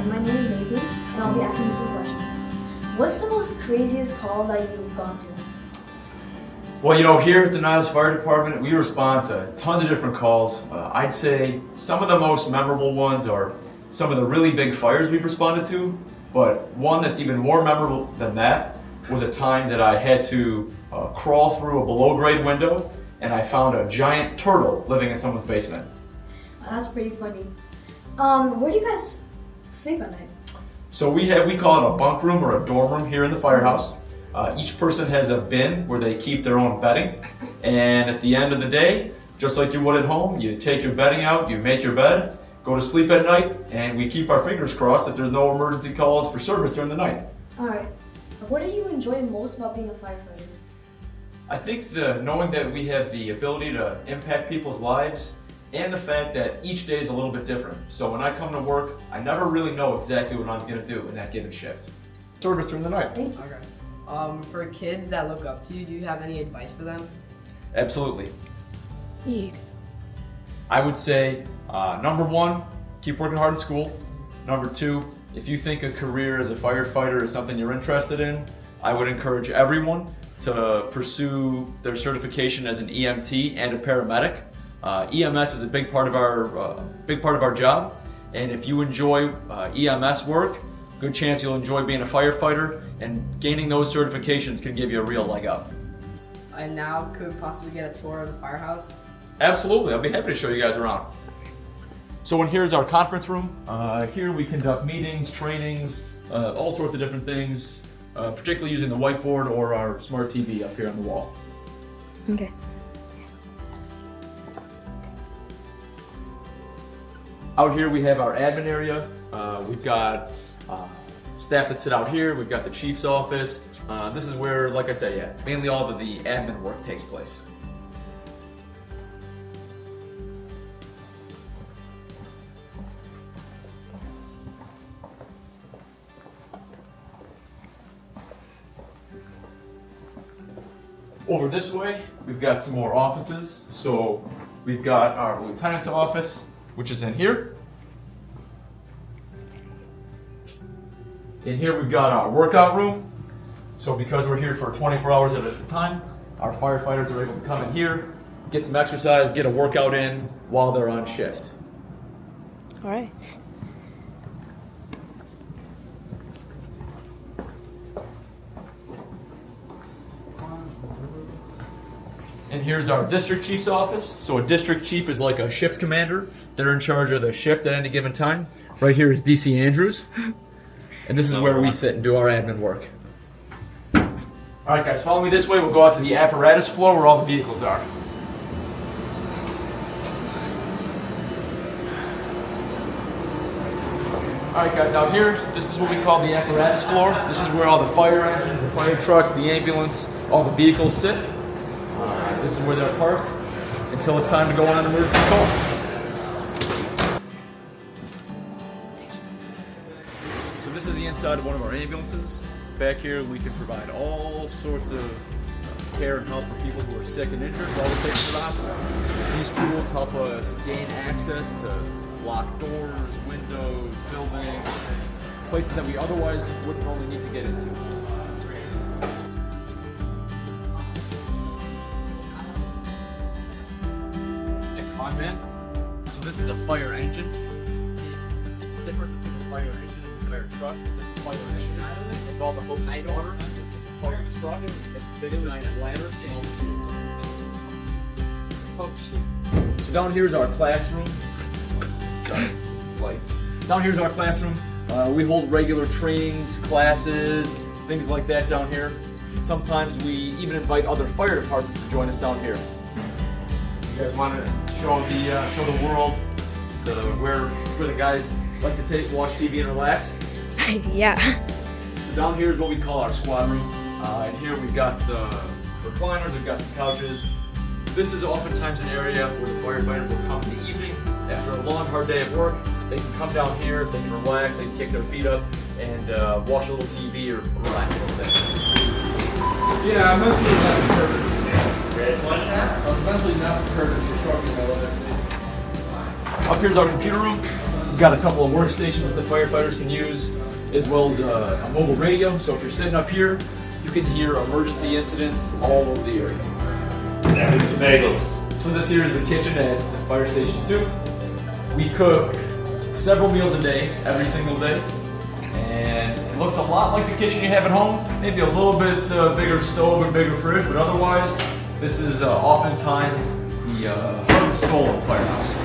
my name is Nathan, and I'll be asking you some questions. What's the most craziest call that you've gone to? Well, here at the Niles Fire Department, we respond to tons of different calls. I'd say some of the most memorable ones are some of the really big fires we've responded to, but one that's even more memorable than that was a time that I had to crawl through a below-grade window and I found a giant turtle living in someone's basement. That's pretty funny. Where do you guys sleep at night? So we call it a bunk room or a dorm room here in the firehouse. Each person has a bin where they keep their own bedding, and at the end of the day, just like you would at home, you take your bedding out, you make your bed, go to sleep at night, and we keep our fingers crossed that there's no emergency calls for service during the night. Alright. What do you enjoy most about being a firefighter? I think knowing that we have the ability to impact people's lives and the fact that each day is a little bit different. So when I come to work, I never really know exactly what I'm going to do in that given shift. Service during the night. Thank you. Okay. For kids that look up to you, do you have any advice for them? Absolutely. Yeah. I would say, number one, keep working hard in school. Number two, if you think a career as a firefighter is something you're interested in, I would encourage everyone to pursue their certification as an EMT and a paramedic. EMS is a big part of our job, and if you enjoy EMS work, good chance you'll enjoy being a firefighter, and gaining those certifications can give you a real leg up. And now could we possibly get a tour of the firehouse? Absolutely, I'll be happy to show you guys around. So here's our conference room. Here we conduct meetings, trainings, all sorts of different things, particularly using the whiteboard or our smart TV up here on the wall. Okay. Out here we have our admin area. We've got staff that sit out here. We've got the chief's office. This is where, like I said, mainly all of the admin work takes place. Over this way, we've got some more offices. So we've got our lieutenant's office, which is in here. In here we've got our workout room. So because we're here for 24 hours at a time, our firefighters are able to come in here, get some exercise, get a workout in while they're on shift. All right. And here's our district chief's office. So a district chief is like a shift commander. They're in charge of the shift at any given time. Right here is DC Andrews. And this is where we sit and do our admin work. All right, guys, follow me this way. We'll go out to the apparatus floor where all the vehicles are. All right, guys, out here, this is what we call the apparatus floor. This is where all the fire engines, the fire trucks, the ambulance, all the vehicles sit. This is where they're parked until it's time to go on an emergency call. So this is the inside of one of our ambulances. Back here we can provide all sorts of care and help for people who are sick and injured while we're taking them to the hospital. These tools help us gain access to locked doors, windows, buildings, places that we otherwise wouldn't normally need to get into. Man. So this is a fire engine. The difference between a fire engine and a fire truck is that the fire engine has all the hooks and water. The fire truck is a big giant ladder and all the shields. So down here is our classroom. Sorry, lights. Down here is our classroom. We hold regular trainings, classes, things like that down here. Sometimes we even invite other fire departments to join us down here. You guys want to show the world where the guys like to watch TV and relax? Yeah. So down here is what we call our squad room. And here we've got recliners, we've got some couches. This is oftentimes an area where the firefighters will come in the evening after a long, hard day at work. They can come down here, they can relax, they can kick their feet up and watch a little TV or relax a little bit. Yeah, I'm mentally not prepared to do What's that? I was mentally not prepared to be struggling by last week. Up here's our computer room. We've got a couple of workstations that the firefighters can use, as well as a mobile radio. So if you're sitting up here, you can hear emergency incidents all over the area. And some bagels. So this here is the kitchen at the Fire Station 2. We cook several meals a day, every single day. And it looks a lot like the kitchen you have at home. Maybe a little bit bigger stove and bigger fridge, but otherwise, this is oftentimes the heart and soul of the firehouse.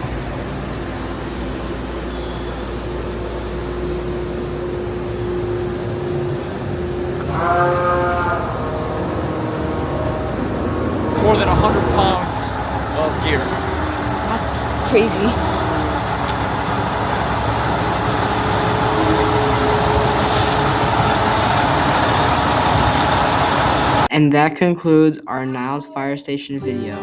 More than 100 pounds of gear. That's crazy. And that concludes our Niles Fire Station video.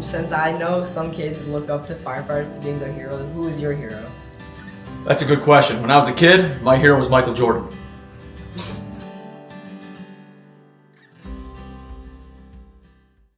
Since I know some kids look up to firefighters to being their heroes, who is your hero? That's a good question. When I was a kid, my hero was Michael Jordan.